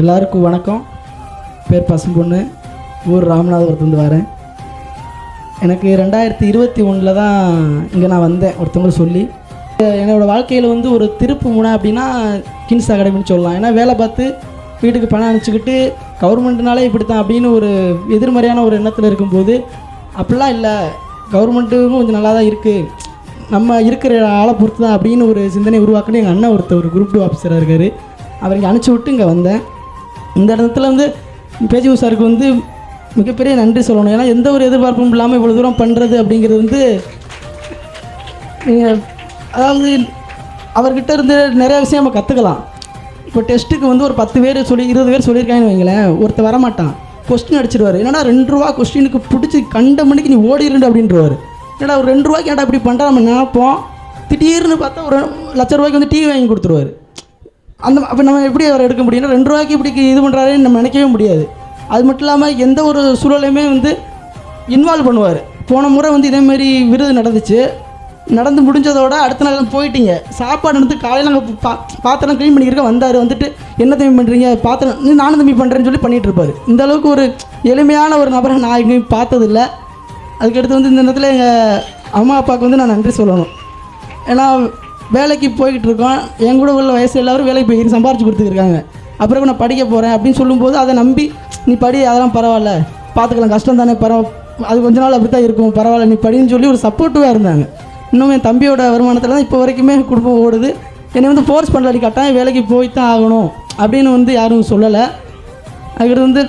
எல்லாருக்கும் வணக்கம். பேர் பசும்பொண்ணு, ஊர் ராமநாதபுரத்துலேருந்து வரேன். எனக்கு 2021 தான் இங்கே நான் வந்தேன் ஒருத்தவங்களும் சொல்லி. என்னோடய வாழ்க்கையில் வந்து ஒரு திருப்பு முனை அப்படின்னா கின்ஸ் அகாடமின்னு சொல்லலாம். ஏன்னா வேலை பார்த்து வீட்டுக்கு பணம் அனுப்பிச்சிக்கிட்டு கவர்மெண்ட்னாலே இப்படி தான் அப்படின்னு ஒரு எதிர்மறையான ஒரு எண்ணத்தில் இருக்கும்போது, அப்படிலாம் இல்லை, கவர்மெண்ட்டும் கொஞ்சம் நல்லா தான் இருக்குது, நம்ம இருக்கிற ஆளை பொறுத்து தான் அப்படின்னு ஒரு சிந்தனை உருவாக்குன்னு எங்கள் அண்ணன் ஒரு குரூப் 2 ஆஃபீஸராக இருக்கார். அவர் இங்கே அனுப்பிச்சி விட்டு இங்கே வந்தேன். இந்த இடத்துல வந்து பேஜிமு சாருக்கு வந்து மிகப்பெரிய நன்றி சொல்லணும். ஏன்னா எந்த ஒரு எதிர்பார்ப்பும் இல்லாமல் இவ்வளோ தூரம் பண்ணுறது அப்படிங்கிறது வந்து நீங்கள் அதாவது அவர்கிட்ட இருந்து நிறைய விஷயம் நம்ம கற்றுக்கலாம். இப்போ டெஸ்ட்டுக்கு வந்து ஒரு 10 பேர் 20 பேர் சொல்லியிருக்காங்கன்னு வைங்களேன், ஒருத்தர் வரமாட்டான், கொஸ்டின் அடிச்சிடுவார். என்னடா 2 ரூபா கொஸ்டினுக்கு பிடிச்சி கண்ட மணிக்கு நீ ஓடிடுண்டு அப்படின்றவார். ஏன்னா ஒரு 2 ரூபாய்க்கு ஏன்டா இப்படி பண்ணுறா நம்ம நினைப்போம். திடீர்னு பார்த்தா ஒரு ₹1,00,000 வந்து டிவி வாங்கி கொடுத்துருவார். அப்போ நம்ம எப்படி அவர் எடுக்க முடியும்னா 2 ரூபாய்க்கு இப்படி இது பண்ணுறாருன்னு நம்ம நினைக்கவே முடியாது. அது மட்டும் இல்லாமல் எந்த ஒரு சூழலையுமே வந்து இன்வால்வ் பண்ணுவார். போன முறை வந்து இதேமாரி விருது நடந்து முடிஞ்சதோட அடுத்த நாள் போயிட்டீங்க, சாப்பாடு எடுத்து காலையில் நாங்கள் பாத்திரம் க்ளீன் பண்ணியிருக்க வந்தார். வந்துட்டு என்ன தம்பி பண்ணுறீங்க, பாத்திரம் நானும் தம்பி பண்ணுறேன்னு சொல்லி பண்ணிகிட்டு இருப்பார். இந்த அளவுக்கு ஒரு எளிமையான ஒரு நபரை நான் எங்கேயும் பார்த்ததில்லை. அதுக்கடுத்து வந்து இந்த நேரத்தில் எங்கள் அம்மா அப்பாவுக்கு வந்து நான் நன்றி சொல்லணும். ஏன்னா வேலைக்கு போய்கிட்டு இருக்கோம், என் கூட உள்ள வயசு எல்லோரும் வேலைக்கு போய் சம்பாரிச்சு கொடுத்துருக்காங்க. அப்புறம் நான் படிக்க போகிறேன் அப்படின்னு சொல்லும்போது அதை நம்பி நீ படி, அதெல்லாம் பரவாயில்ல, பார்த்துக்கலாம், கஷ்டம் தானே, அது கொஞ்ச நாள் அப்படி தான் இருக்கும், பரவாயில்ல நீ படின்னு சொல்லி ஒரு சப்போர்ட்டிவாக இருந்தாங்க. இன்னும் என் தம்பியோட வருமானத்தில் தான் இப்போ வரைக்குமே குடும்பம் ஓடுது. என்னை வந்து ஃபோர்ஸ் பண்ணலாடி கட்டாயம் வேலைக்கு போய் தான் ஆகணும் அப்படின்னு வந்து யாரும் சொல்லலை. அதுக்கடுத்து வந்து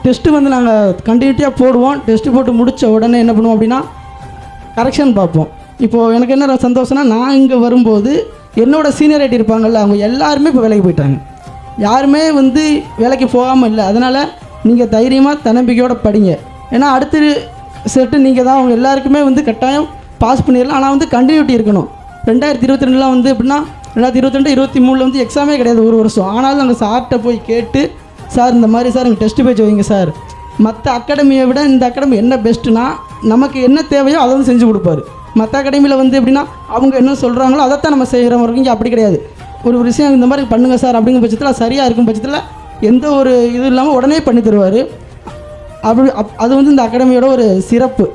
டெஸ்ட்டு வந்து நாங்கள் கண்டினியூட்டியாக போடுவோம். டெஸ்ட்டு போட்டு முடித்த உடனே என்ன பண்ணுவோம் அப்படின்னா கரெக்ஷன் பார்ப்போம். இப்போது எனக்கு என்ன சந்தோஷம்னா, நான் இங்கே வரும்போது என்னோடய சீனியரிட்டி இருப்பாங்கள்ல, அவங்க எல்லாருமே இப்போ வேலைக்கு போயிட்டாங்க, யாருமே வந்து வேலைக்கு போகாமல் இல்லை. அதனால் நீங்கள் தைரியமாக தன்னம்பிக்கையோடு படிங்க. ஏன்னா அடுத்த செட்டு நீங்கள் தான், அவங்க எல்லாருக்குமே வந்து கட்டாயம் பாஸ் பண்ணிடலாம். ஆனால் வந்து கண்டினியூட்டி இருக்கணும். 2022 வந்து எப்படின்னா 2022 23 வந்து எக்ஸாமே கிடையாது ஒரு வருஷம். ஆனாலும் நாங்கள் சார்கிட்ட போய் கேட்டு, சார் இந்த மாதிரி சார் எங்கள் டெஸ்ட்டு பேச்சு வைங்க சார், மற்ற அகாடமியை விட இந்த அகாடமி என்ன பெஸ்ட்டுனா நமக்கு என்ன தேவையோ அதை வந்து செஞ்சு கொடுப்பாரு. மற்ற அகாடமியில் வந்து எப்படின்னா அவங்க என்ன சொல்கிறாங்களோ அதைத்தான் நம்ம செய்கிற மாதிரி, இங்கே அப்படி கிடையாது. ஒரு விஷயம் இந்த மாதிரி பண்ணுங்கள் சார் அப்படிங்கிற பட்சத்தில் சரியாக இருக்கும் பட்சத்தில் எந்த ஒரு இது இல்லாமல் உடனே பண்ணி தருவார். அது வந்து இந்த அகாடமியோட ஒரு சிறப்பு.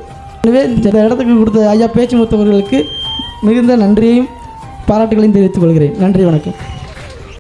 எனவே இந்த இடத்துக்கு கொடுத்த ஐயா பேச்சுமுத்தவர்களுக்கு மிகுந்த நன்றியையும் பாராட்டுகளையும் தெரிவித்துக் கொள்கிறேன். நன்றி, வணக்கம்.